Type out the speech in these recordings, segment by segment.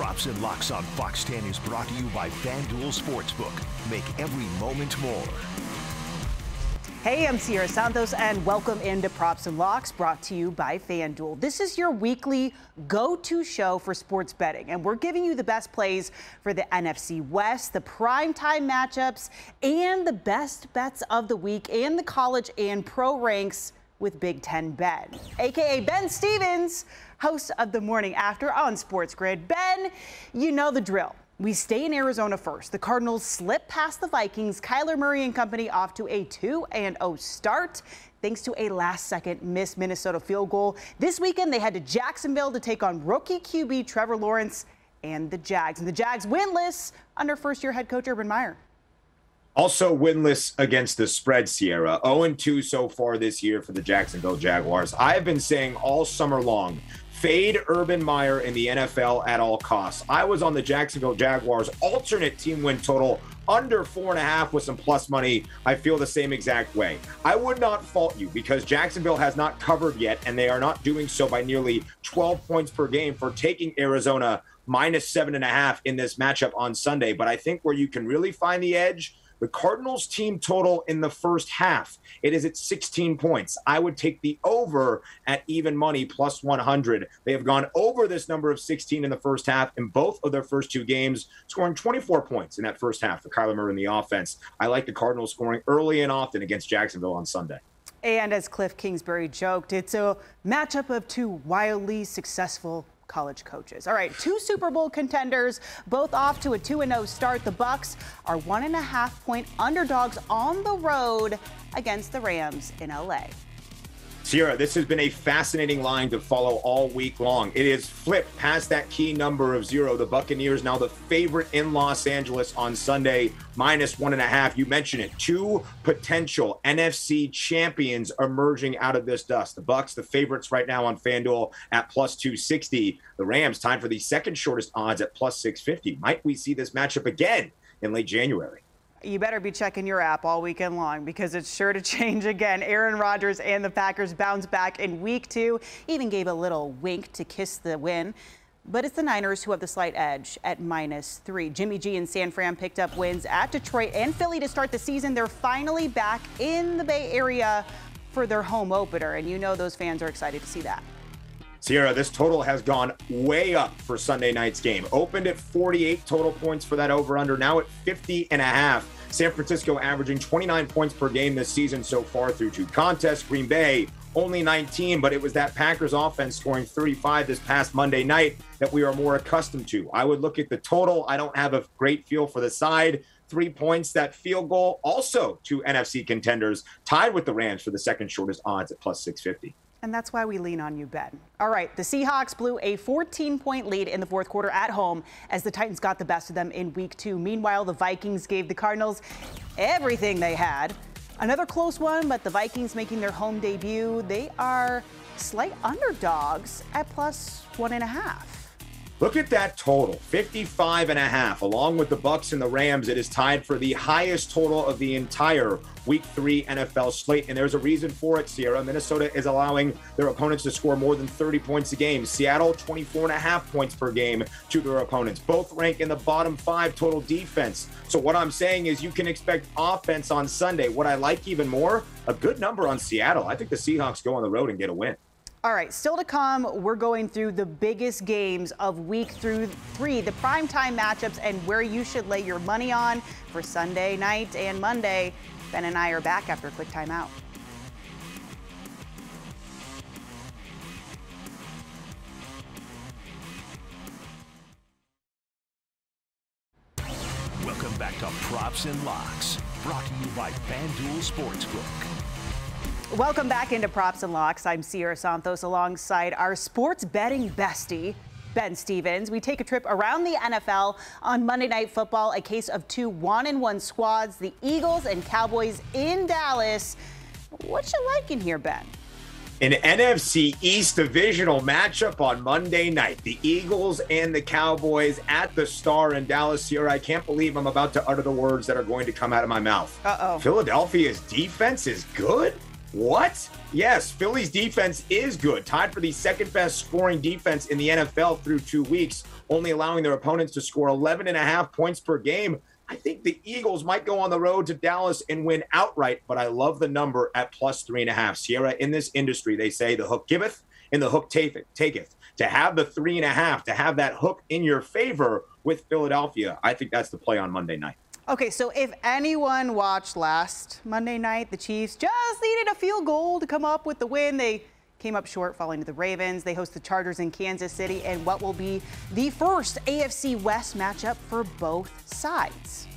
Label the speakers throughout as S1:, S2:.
S1: Props and Locks on Fox 10 is brought to you by FanDuel Sportsbook. Make every moment more.
S2: Hey, I'm Sierra Santos, and welcome into Props and Locks, brought to you by FanDuel. This is your weekly go-to show for sports betting, and we're giving you the best plays for the NFC West, the primetime matchups, and the best bets of the week, and the college and pro ranks with Big Ten Ben, a.k.a. Ben Stevens, host of The Morning After on Sports Grid. Ben, you know the drill. We stay in Arizona first. The Cardinals slip past the Vikings. Kyler Murray and company off to a 2-0 start thanks to a last-second missed Minnesota field goal. This weekend, they head to Jacksonville to take on rookie QB Trevor Lawrence and the Jags. And the Jags winless under first-year head coach Urban Meyer.
S3: Also winless against the spread, Sierra. 0-2 so far this year for the Jacksonville Jaguars. I have been saying all summer long, fade Urban Meyer in the NFL at all costs. I was on the Jacksonville Jaguars alternate team win total under 4.5 with some plus money. I feel the same exact way. I would not fault you because Jacksonville has not covered yet, and they are not doing so by nearly 12 points per game for taking Arizona minus 7.5 in this matchup on Sunday. But I think where you can really find the edge, the Cardinals team total in the first half, it is at 16 points. I would take the over at even money plus 100. They have gone over this number of 16 in the first half in both of their first two games, scoring 24 points in that first half for Kyler Murray in the offense. I like the Cardinals scoring early and often against Jacksonville on Sunday. And
S2: as Cliff Kingsbury joked, it's a matchup of two wildly successful college coaches. All right, two Super Bowl contenders, both off to a 2-0 start. The Bucs are 1.5-point underdogs on the road against the Rams in LA.
S3: Sierra, this has been a fascinating line to follow all week long. It is flipped past that key number of 0. The Buccaneers now the favorite in Los Angeles on Sunday, minus 1.5. You mentioned it. Two potential NFC champions emerging out of this dust. The Bucs, the favorites right now on FanDuel at plus 260. The Rams, time for the second shortest odds at plus 650. Might we see this matchup again in late January?
S2: You better be checking your app all weekend long because it's sure to change again. Aaron Rodgers and the Packers bounce back in week 2, even gave a little wink to kiss the win. But it's the Niners who have the slight edge at minus 3. Jimmy G and San Fran picked up wins at Detroit and Philly to start the season. They're finally back in the Bay Area for their home opener, and you know those fans are excited to see that.
S3: Sierra, this total has gone way up for Sunday night's game. Opened at 48 total points for that over-under, now at 50.5. San Francisco averaging 29 points per game this season so far through 2 contests. Green Bay only 19, but it was that Packers offense scoring 35 this past Monday night that we are more accustomed to. I would look at the total. I don't have a great feel for the side. 3 points, that field goal, also 2 NFC contenders, tied with the Rams for the second shortest odds at plus 650.
S2: And that's why we lean on you, Ben. All right, the Seahawks blew a 14-point lead in the fourth quarter at home as the Titans got the best of them in week 2. Meanwhile, the Vikings gave the Cardinals everything they had. Another close one, but the Vikings making their home debut. They are slight underdogs at plus 1.5.
S3: Look at that total, 55.5. Along with the Bucs and the Rams, it is tied for the highest total of the entire Week 3 NFL slate, and there's a reason for it, Sierra. Minnesota is allowing their opponents to score more than 30 points a game. Seattle, 24.5 points per game to their opponents. Both rank in the bottom 5 total defense. So what I'm saying is you can expect offense on Sunday. What I like even more, a good number on Seattle. I think the Seahawks go on the road and get a win.
S2: All right, still to come, we're going through the biggest games of week 3, the primetime matchups, and where you should lay your money on for Sunday night and Monday. Ben and I are back after a quick timeout.
S1: Welcome back to Props and Locks, brought to you by FanDuel Sportsbook.
S2: Welcome back into Props and Locks. I'm Sierra Santos alongside our sports betting bestie, Ben Stevens. We take a trip around the NFL on Monday Night Football, a case of 2 1-1 squads, the Eagles and Cowboys in Dallas. What you liking here, Ben?
S3: An NFC East divisional matchup on Monday night. The Eagles and the Cowboys at the Star in Dallas. Here, I can't believe I'm about to utter the words that are going to come out of my mouth.
S2: Uh-oh.
S3: Philadelphia's defense is good? What? Yes, Philly's defense is good, tied for the second best scoring defense in the NFL through 2 weeks, only allowing their opponents to score 11.5 points per game. I think the Eagles might go on the road to Dallas and win outright, but I love the number at plus 3.5. Sierra, in this industry, they say the hook giveth and the hook taketh. To have the 3.5, to have that hook in your favor with Philadelphia, I think that's the play on Monday night.
S2: Okay, so if anyone watched last Monday night, the Chiefs just needed a field goal to come up with the win. They came up short falling to the Ravens. They host the Chargers in Kansas City and what will be the first AFC West matchup for both sides.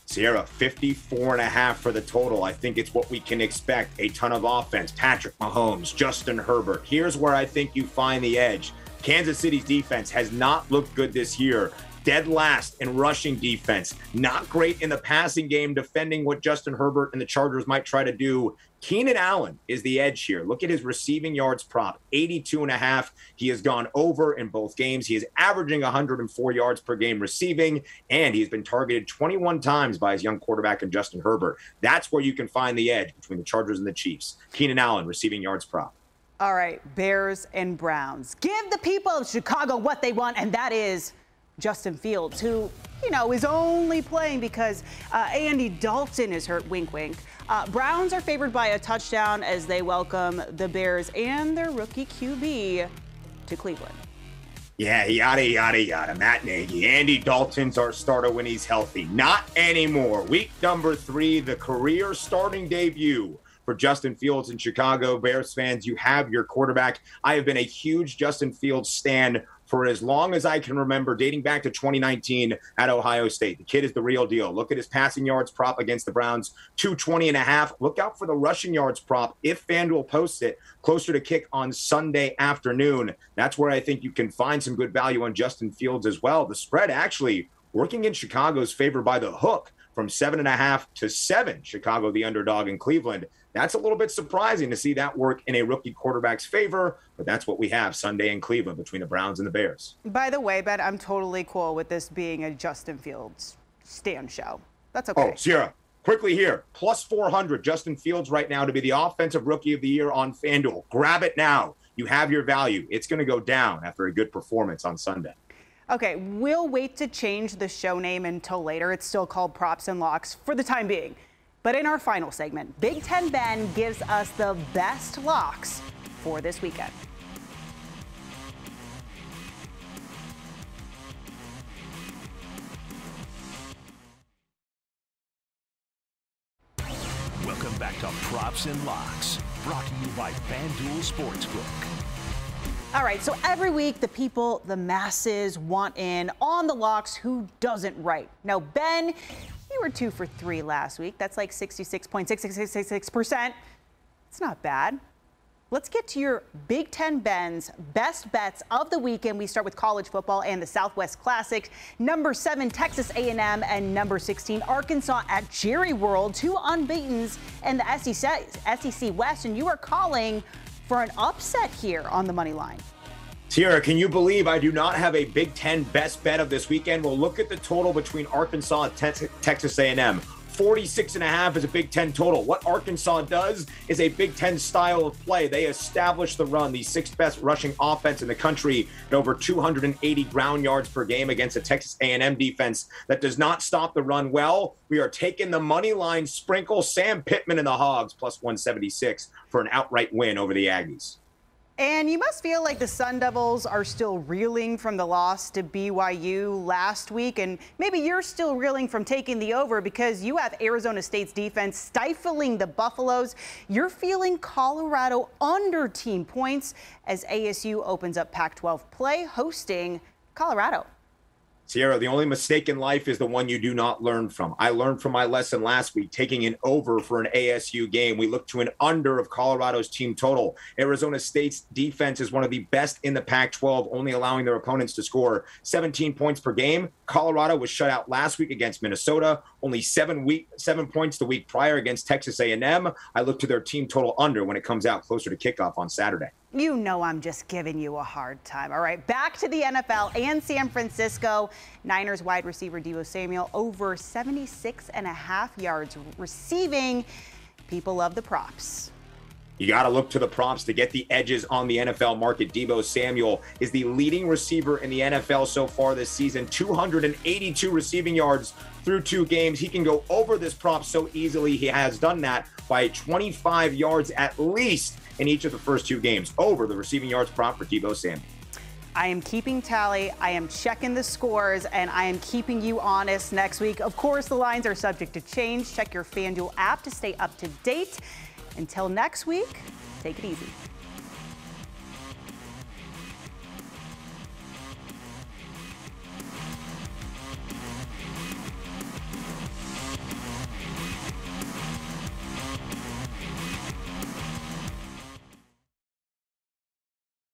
S3: Sierra, 54.5 for the total. I think it's what we can expect. A ton of offense. Patrick Mahomes, Justin Herbert. Here's where I think you find the edge. Kansas City's defense has not looked good this year. Dead last in rushing defense. Not great in the passing game, defending what Justin Herbert and the Chargers might try to do. Keenan Allen is the edge here. Look at his receiving yards prop, 82.5. He has gone over in both games. He is averaging 104 yards per game receiving, and he's been targeted 21 times by his young quarterback in Justin Herbert. That's where you can find the edge between the Chargers and the Chiefs. Keenan Allen, receiving yards prop.
S2: All right, Bears and Browns. Give the people of Chicago what they want, and that is Justin Fields, who, is only playing because Andy Dalton is hurt, wink, wink. Browns are favored by a touchdown as they welcome the Bears and their rookie QB to Cleveland.
S3: Yeah, yada, yada, yada. Matt Nagy. Andy Dalton's our starter when he's healthy. Not anymore. Week number 3, the career starting debut for Justin Fields in Chicago. Bears fans, you have your quarterback. I have been a huge Justin Fields stan for as long as I can remember, dating back to 2019 at Ohio State. The kid is the real deal. Look at his passing yards prop against the Browns, 220.5. Look out for the rushing yards prop if FanDuel posts it closer to kick on Sunday afternoon. That's where I think you can find some good value on Justin Fields as well. The spread actually working in Chicago's favor by the hook from 7.5 to 7. Chicago, the underdog in Cleveland. That's a little bit surprising to see that work in a rookie quarterback's favor, but that's what we have Sunday in Cleveland between the Browns and the Bears.
S2: By the way, Ben, I'm totally cool with this being a Justin Fields stand show. That's okay.
S3: Oh, Sierra, quickly here, plus 400 Justin Fields right now to be the offensive rookie of the year on FanDuel. Grab it now. You have your value. It's going to go down after a good performance on Sunday.
S2: Okay, we'll wait to change the show name until later. It's still called Props and Locks for the time being. But in our final segment, Big Ten Ben gives us the best locks for this weekend.
S1: Welcome back to Props and Locks, brought to you by FanDuel Sportsbook.
S2: All right, so every week the people, the masses want in on the locks. Who doesn't write? Now, Ben, you were 2 for 3 last week. That's like 66.6666%. It's not bad. Let's get to your Big Ten Ben's best bets of the weekend. We start with college football and the Southwest Classic. Number 7, Texas A&M, and number 16, Arkansas at Jerry World. 2 unbeatens in the SEC West, and you are calling for an upset here on the money line.
S3: Sierra, can you believe I do not have a Big Ten best bet of this weekend? We'll look at the total between Arkansas and Texas A&M. 46.5 is a Big Ten total. What Arkansas does is a Big Ten style of play. They establish the run, the 6th best rushing offense in the country at over 280 ground yards per game against a Texas A&M defense that does not stop the run well. We are taking the money line sprinkle. Sam Pittman and the Hogs plus 176 for an outright win over the Aggies.
S2: And you must feel like the Sun Devils are still reeling from the loss to BYU last week. And maybe you're still reeling from taking the over because you have Arizona State's defense stifling the Buffaloes. You're feeling Colorado under team points as ASU opens up Pac-12 play, hosting Colorado.
S3: Sierra, the only mistake in life is the one you do not learn from. I learned from my lesson last week, taking an over for an ASU game. We look to an under of Colorado's team total. Arizona State's defense is one of the best in the Pac-12, only allowing their opponents to score 17 points per game. Colorado was shut out last week against Minnesota, only 7 points the week prior against Texas A&M. I look to their team total under when it comes out closer to kickoff on Saturday.
S2: You know I'm just giving you a hard time. All right, back to the NFL and San Francisco. Niners wide receiver Deebo Samuel over 76.5 yards receiving. People love the props.
S3: You got to look to the props to get the edges on the NFL market. Deebo Samuel is the leading receiver in the NFL so far this season, 282 receiving yards through 2 games. He can go over this prop so easily. He has done that by 25 yards at least in each of the first 2 games, over the receiving yards prop for Deebo Samuel.
S2: I am keeping tally, I am checking the scores, and I am keeping you honest next week. Of course, the lines are subject to change. Check your FanDuel app to stay up to date. Until next week, take it easy.